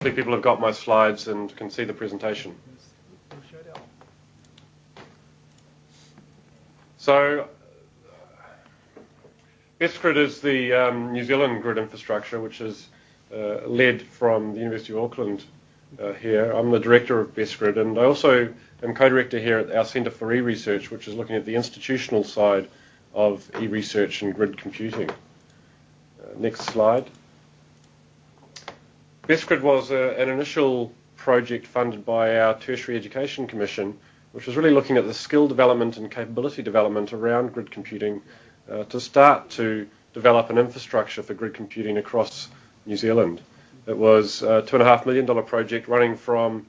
hopefully people have got my slides and can see the presentation. So, BeSTGRID is the New Zealand grid infrastructure, which is led from the University of Auckland here. I'm the director of BeSTGRID, and I also am co-director here at our Centre for eResearch, which is looking at the institutional side of eResearch and grid computing. Next slide. BeSTGRID was an initial project funded by our Tertiary Education Commission, which was really looking at the skill development and capability development around grid computing to start to develop an infrastructure for grid computing across New Zealand. It was a $2.5 million project running from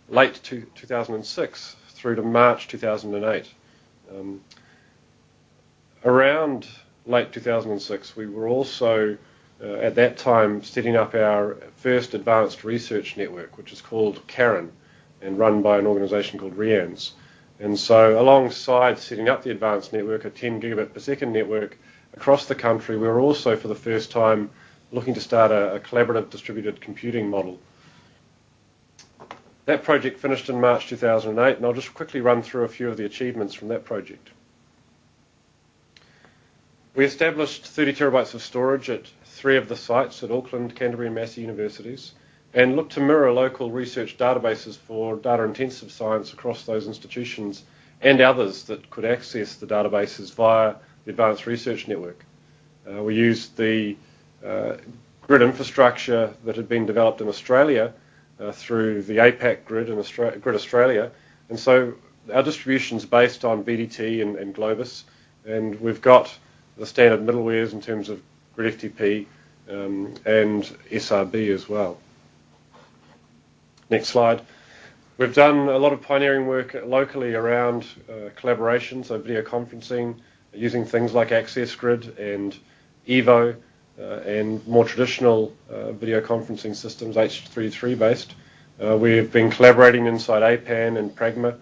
late 2006 through to March 2008. Around late 2006, we were also at that time setting up our first advanced research network, which is called CAREN and run by an organisation called REANS. And so alongside setting up the advanced network, a 10 gigabit per second network across the country, we were also for the first time looking to start a collaborative distributed computing model. That project finished in March 2008, and I'll just quickly run through a few of the achievements from that project. We established 30 terabytes of storage at 3 of the sites at Auckland, Canterbury and Massey universities, and looked to mirror local research databases for data-intensive science across those institutions and others that could access the databases via the Advanced Research Network. We used the grid infrastructure that had been developed in Australia through the APAC grid and Grid Australia, and so our distribution's based on BDT and Globus, and we've got the standard middlewares in terms of Grid FTP and SRB as well. Next slide. We've done a lot of pioneering work locally around collaboration, so video conferencing, using things like Access Grid and Evo, and more traditional video conferencing systems, H323 based. We've been collaborating inside APAN and Pragma.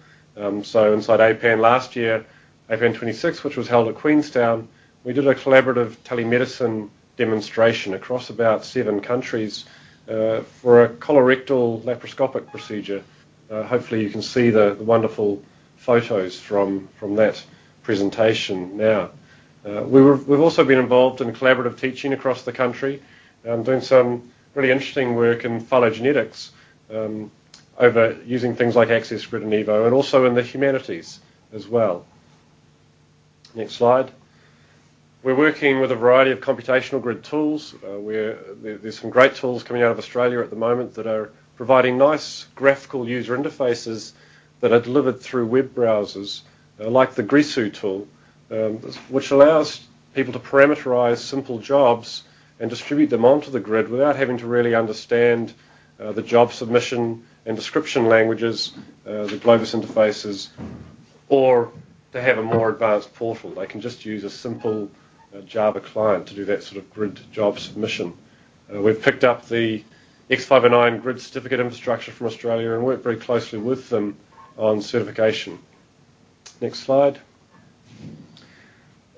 So inside APAN last year, APAN 26, which was held at Queenstown, we did a collaborative telemedicine demonstration across about 7 countries for a colorectal laparoscopic procedure. Hopefully you can see the wonderful photos from that presentation now. We've also been involved in collaborative teaching across the country, doing some really interesting work in phylogenetics over using things like Access Grid and Evo, and also in the humanities as well. Next slide. We're working with a variety of computational grid tools. There's some great tools coming out of Australia at the moment that are providing nice graphical user interfaces that are delivered through web browsers, like the Grisu tool, which allows people to parameterize simple jobs and distribute them onto the grid without having to really understand the job submission and description languages, the Globus interfaces, or to have a more advanced portal. They can just use a simple Java client to do that sort of grid job submission. We've picked up the X509 grid certificate infrastructure from Australia and worked very closely with them on certification. Next slide.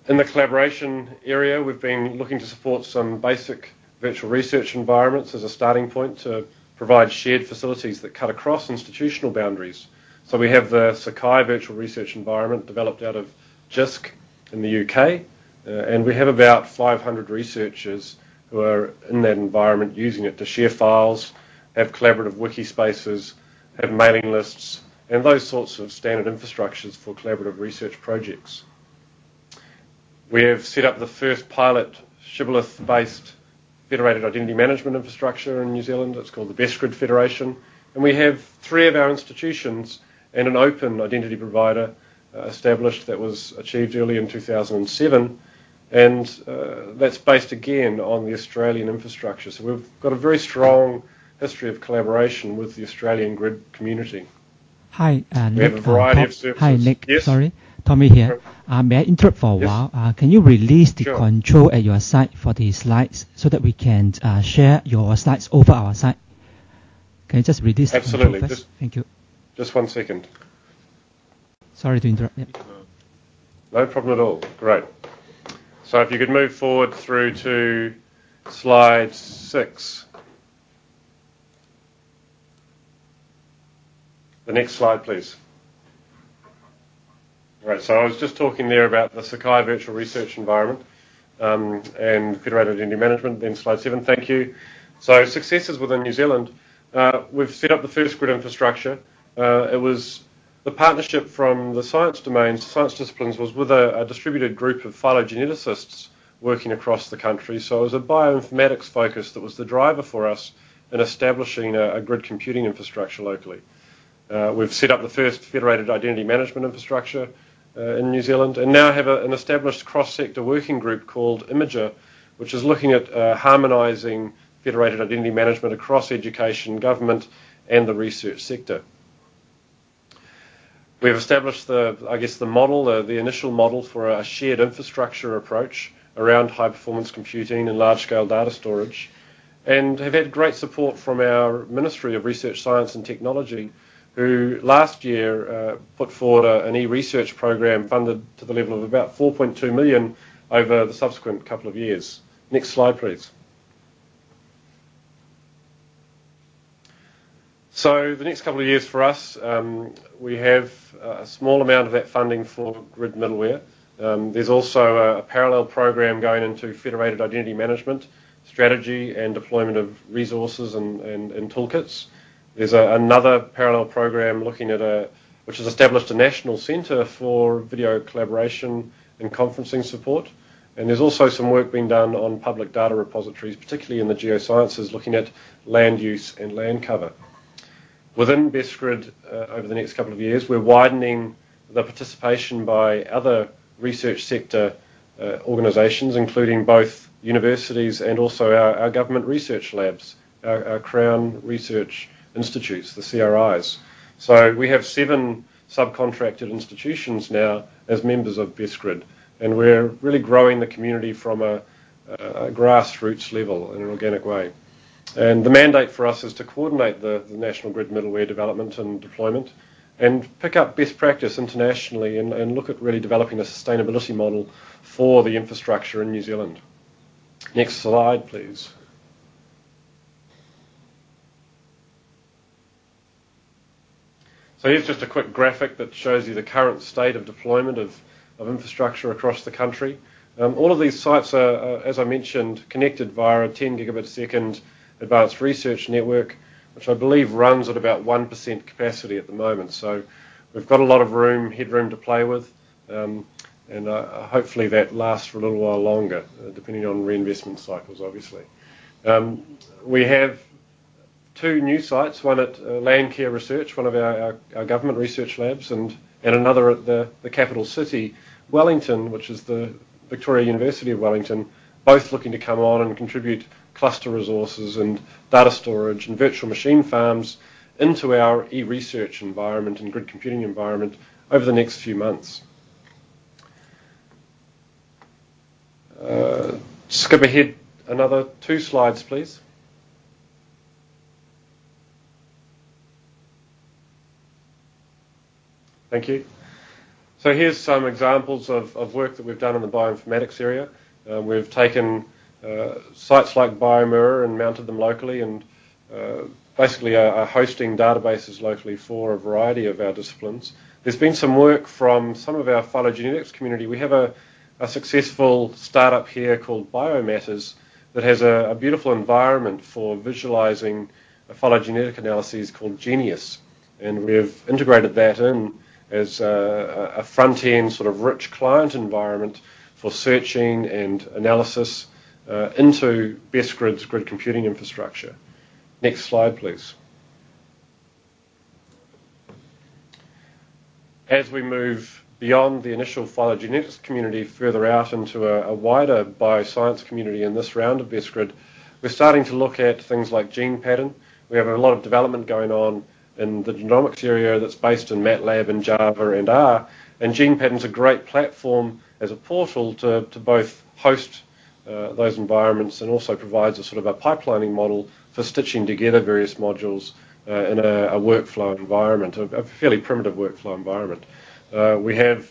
In the collaboration area, we've been looking to support some basic virtual research environments as a starting point to provide shared facilities that cut across institutional boundaries. So we have the Sakai virtual research environment developed out of JISC in the UK, and we have about 500 researchers who are in that environment using it to share files, have collaborative wiki spaces, have mailing lists, and those sorts of standard infrastructures for collaborative research projects. We have set up the first pilot shibboleth-based federated identity management infrastructure in New Zealand. It's called the BeSTGRID Federation. And we have 3 of our institutions and an open identity provider established that was achieved early in 2007. And that's based again on the Australian infrastructure. So we've got a very strong history of collaboration with the Australian grid community. Hi, Nick. We have a variety of services. Hi, Nick. Yes? Sorry, Tommy here. May I interrupt for a while? Can you release the control at your site for the slides so that we can share your slides over our site? Can you just release the control first? Thank you. Just 1 second. Sorry to interrupt. Yep. No problem at all. Great. So if you could move forward through to slide 6. The next slide, please. Right, so I was just talking there about the Sakai virtual research environment and federated identity management. Then slide 7, thank you. So successes within New Zealand. We've set up the first grid infrastructure. It was the partnership from the science domains, science disciplines, was with a distributed group of phylogeneticists working across the country. So it was a bioinformatics focus that was the driver for us in establishing a grid computing infrastructure locally. We've set up the first federated identity management infrastructure in New Zealand, and now have an established cross-sector working group called Imager, which is looking at harmonising federated identity management across education, government, and the research sector. We've established the initial model for a shared infrastructure approach around high-performance computing and large-scale data storage, and have had great support from our Ministry of Research, Science and Technology, who last year put forward an eResearch program funded to the level of about 4.2 million over the subsequent couple of years. Next slide, please. So the next couple of years for us, we have a small amount of that funding for grid middleware. There's also a parallel program going into federated identity management, strategy and deployment of resources and toolkits. There's another parallel program looking at which has established a national centre for video collaboration and conferencing support. And there's also some work being done on public data repositories, particularly in the geosciences, looking at land use and land cover. Within BeSTGRID, over the next couple of years, we're widening the participation by other research sector organisations, including both universities and also our government research labs, our Crown Research Institutes, the CRIs. So we have 7 subcontracted institutions now as members of BeSTGRID, and we're really growing the community from a grassroots level in an organic way. And the mandate for us is to coordinate the national grid middleware development and deployment and pick up best practice internationally and look at really developing a sustainability model for the infrastructure in New Zealand. Next slide, please. So here's just a quick graphic that shows you the current state of deployment of infrastructure across the country. All of these sites are, as I mentioned, connected via a 10 gigabit a second advanced research network, which I believe runs at about 1% capacity at the moment. So we've got a lot of headroom to play with, and hopefully that lasts for a little while longer, depending on reinvestment cycles, obviously. We have 2 new sites, one at Landcare Research, one of our government research labs, and another at the capital city, Wellington, which is the Victoria University of Wellington, both looking to come on and contribute cluster resources and data storage and virtual machine farms into our eResearch environment and grid computing environment over the next few months. Skip ahead another 2 slides, please. Thank you. So here's some examples of work that we've done in the bioinformatics area. We've taken sites like Biomirror and mounted them locally and basically are hosting databases locally for a variety of our disciplines. There's been some work from some of our phylogenetics community. We have a successful startup here called Biomatters that has a beautiful environment for visualizing phylogenetic analyses called Genius. And we've integrated that in as a front-end sort of rich client environment for searching and analysis into BeSTGRID's grid computing infrastructure. Next slide, please. As we move beyond the initial phylogenetics community further out into a wider bioscience community in this round of BeSTGRID, we're starting to look at things like gene pattern. We have a lot of development going on in the genomics area that's based in MATLAB and Java and R, and gene pattern's a great platform as a portal to both host those environments and also provides a sort of a pipelining model for stitching together various modules in a workflow environment, a fairly primitive workflow environment. We have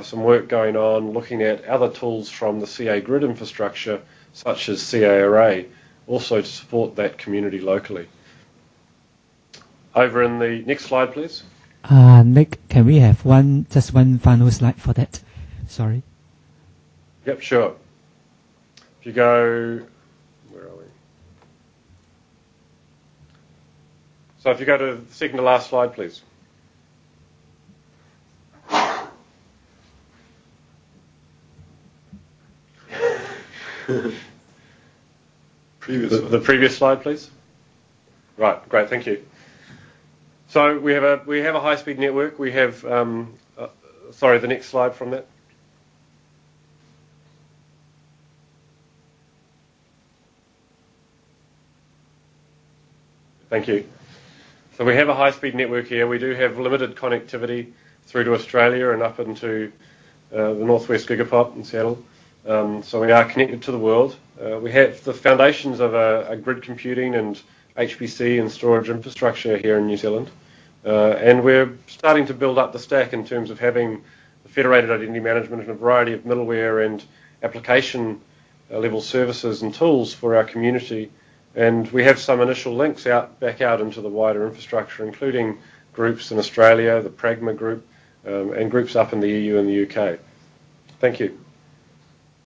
some work going on looking at other tools from the CA grid infrastructure, such as CA Array, also to support that community locally. Over in the next slide, please. Nick, can we have just one final slide for that? Sorry. Yep, sure. If you go, where are we? So if you go to the second to last slide, please. The previous slide, please. Right, great, thank you. So we have a high-speed network. We have sorry, the next slide from that. Thank you. So we have a high-speed network here. We do have limited connectivity through to Australia and up into the northwest gigapop in Seattle. So we are connected to the world. We have the foundations of a grid computing and HPC and storage infrastructure here in New Zealand. And we're starting to build up the stack in terms of having federated identity management and a variety of middleware and application level services and tools for our community. And we have some initial links back out into the wider infrastructure, including groups in Australia, the Pragma group, and groups up in the EU and the UK. Thank you.